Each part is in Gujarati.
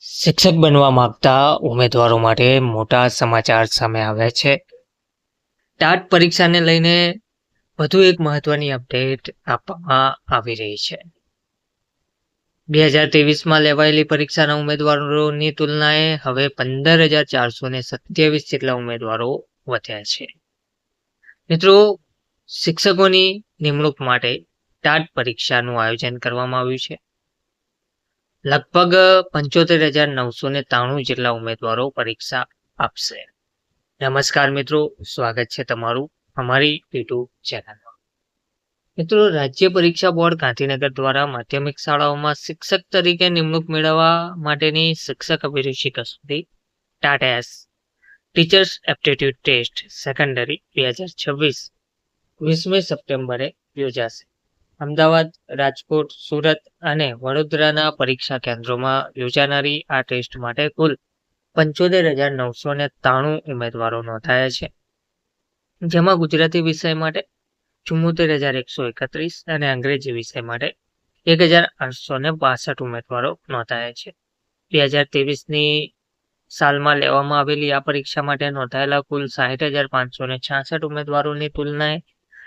શિક્ષક બનવા માંગતા ઉમેદવારો માટે મોટા સમાચાર સામે આવ્યા છે. ટાટ પરીક્ષાને લઈને વધુ એક મહત્વની અપડેટ આપવામાં આવી રહી છે. 2023માં લેવાયેલી પરીક્ષાના ઉમેદવારોની તુલનાએ હવે 15,427 જેટલા ઉમેદવારો વધ્યા છે. મિત્રો, શિક્ષકોની નિમણૂક માટે ટાટ પરીક્ષાનું આયોજન કરવામાં આવ્યું છે. લગભગ 75,993 જેટલા ઉમેદવારો પરીક્ષા આપશે. નમસ્કાર મિત્રો, સ્વાગત છે તમારું અમારી યુટ્યુબ ચેનલમાં. મિત્રો, રાજ્ય પરીક્ષા બોર્ડ ગાંધીનગર દ્વારા માધ્યમિક શાળાઓમાં શિક્ષક તરીકે નિમણૂક મેળવવા માટેની શિક્ષક અભિરુચિ કસોટી TAT teachers aptitude test secondary 2026 20મી સપ્ટેમ્બરે યોજાશે. અમદાવાદ, રાજકોટ, સુરત અને વડોદરાના પરીક્ષા કેન્દ્રોમાં યોજાનારી આ ટેસ્ટ માટે કુલ 75,993 ઉમેદવારો નોંધાયા છે. જેમાં ગુજરાતી વિષય માટે 74,131 અને અંગ્રેજી વિષય માટે 1,862 ઉમેદવારો નોંધાયા છે. 2023ની સાલમાં લેવામાં આવેલી આ પરીક્ષા માટે નોંધાયેલા કુલ 60,566 ઉમેદવારોની તુલનાએ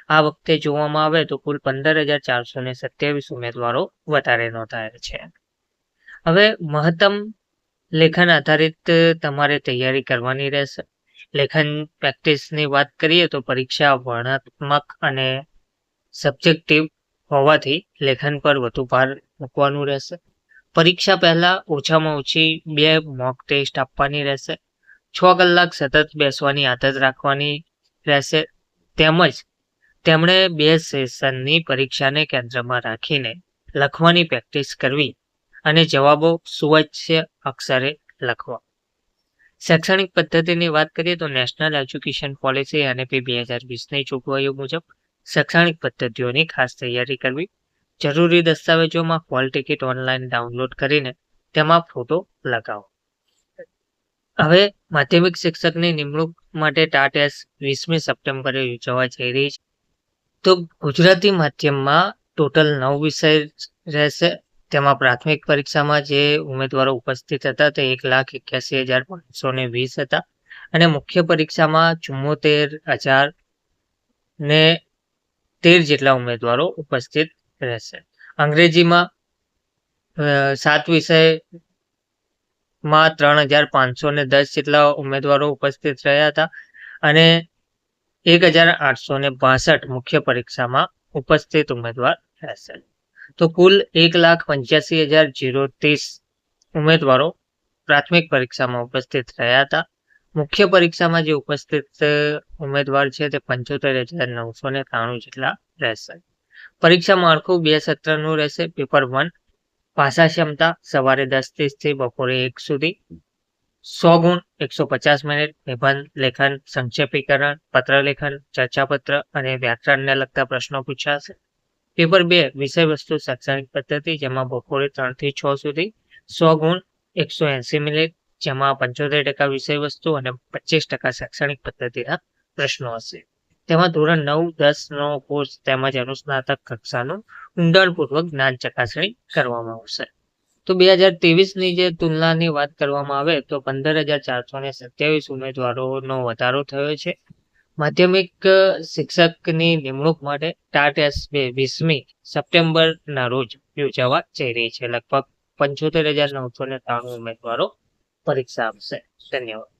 આ વખતે જોવામાં આવે તો કુલ 15,427 ઉમેદવારો વધારે નોંધાયા છે. હવે મહત્તમ લેખન આધારિત તમારે તૈયારી કરવાની રહેશે. લેખન પ્રેક્ટિસની વાત કરીએ તો પરીક્ષા વર્ણનાત્મક અને સબ્જેક્ટિવ હોવાથી લેખન પર વધુ ભાર મૂકવાનું રહેશે. પરીક્ષા પહેલા ઓછામાં ઓછી 2 મોક ટેસ્ટ આપવાની રહેશે. 6 કલાક સતત બેસવાની આદત રાખવાની રહેશે. તેમજ તેમણે 2 સેશનની પરીક્ષાને કેન્દ્રમાં રાખીને લખવાની પ્રેક્ટિસ કરવી અને જવાબો સુવાચ્ય અક્ષરે લખવા. શૈક્ષણિક પદ્ધતિની વાત કરીએ તો નેશનલ એજ્યુકેશન પોલિસી NEP 2020ની જોગવાઈઓ મુજબ શૈક્ષણિક પદ્ધતિઓની ખાસ તૈયારી કરવી. જરૂરી દસ્તાવેજોમાં હોલ ટિકિટ ઓનલાઈન ડાઉનલોડ કરીને તેમાં ફોટો લગાવો. હવે માધ્યમિક શિક્ષકની નિમણૂક માટે ટાટ 20મી સપ્ટેમ્બરે યોજાવા જઈ રહી છે. તો ગુજરાતી માધ્યમમાં ટોટલ 9 વિષય રહેશે. તેમાં પ્રાથમિક પરીક્ષામાં જે ઉમેદવારો ઉપસ્થિત હતા તે 1,81,520 હતા અને મુખ્ય પરીક્ષામાં 74,013 જેટલા ઉમેદવારો ઉપસ્થિત રહેશે. અંગ્રેજીમાં 7 વિષયમાં 3,510 જેટલા ઉમેદવારો ઉપસ્થિત રહ્યા હતા અને 1,862 મુખ્ય પરીક્ષામાં ઉપસ્થિત ઉમેદવાર રહેશે. તો કુલ 1,85,030 ઉમેદવારો પ્રાથમિક પરીક્ષામાં ઉપસ્થિત રહ્યા હતા. મુખ્ય પરીક્ષામાં જે ઉપસ્થિત ઉમેદવાર છે તે 75,993 જેટલા રહેશે. પરીક્ષા માળખું 2 સત્રનું રહેશે. પેપર 1 ભાષા ક્ષમતા સવારે 10:30 થી બપોરે 1 સુધી, 100 ગુણ 150 મિનિટ, નિબંધ લેખન, સંક્ષેપીકરણ, પત્રલેખન, ચર્ચાપત્ર અને વ્યાકરણને લગતા પ્રશ્નો પૂછાશે. પેપર 2 વિષય વસ્તુ શૈક્ષણિક પદ્ધતિ, જેમાં બપોરે 3 થી 6 સુધી, 100 ગુણ 180 મિનિટ, જેમાં 75% વિષય વસ્તુ અને 25% શૈક્ષણિક પદ્ધતિના પ્રશ્નો હશે. તેમાં ધોરણ 9-10નો કોર્સ તેમજ અનુસ્નાતક કક્ષાનું ઊંડાણપૂર્વક જ્ઞાન ચકાસણી કરવામાં આવશે. તો 2023ની જે તુલનાની વાત કરવામાં આવે તો 15,427 ઉમેદવારોનો વધારો થયો છે. માધ્યમિક શિક્ષકની નિમણૂક માટે ટાટ 20મી સપ્ટેમ્બરના રોજ યોજાવા જઈ રહી છે. લગભગ 75,993 ઉમેદવારો પરીક્ષા આપશે. ધન્યવાદ.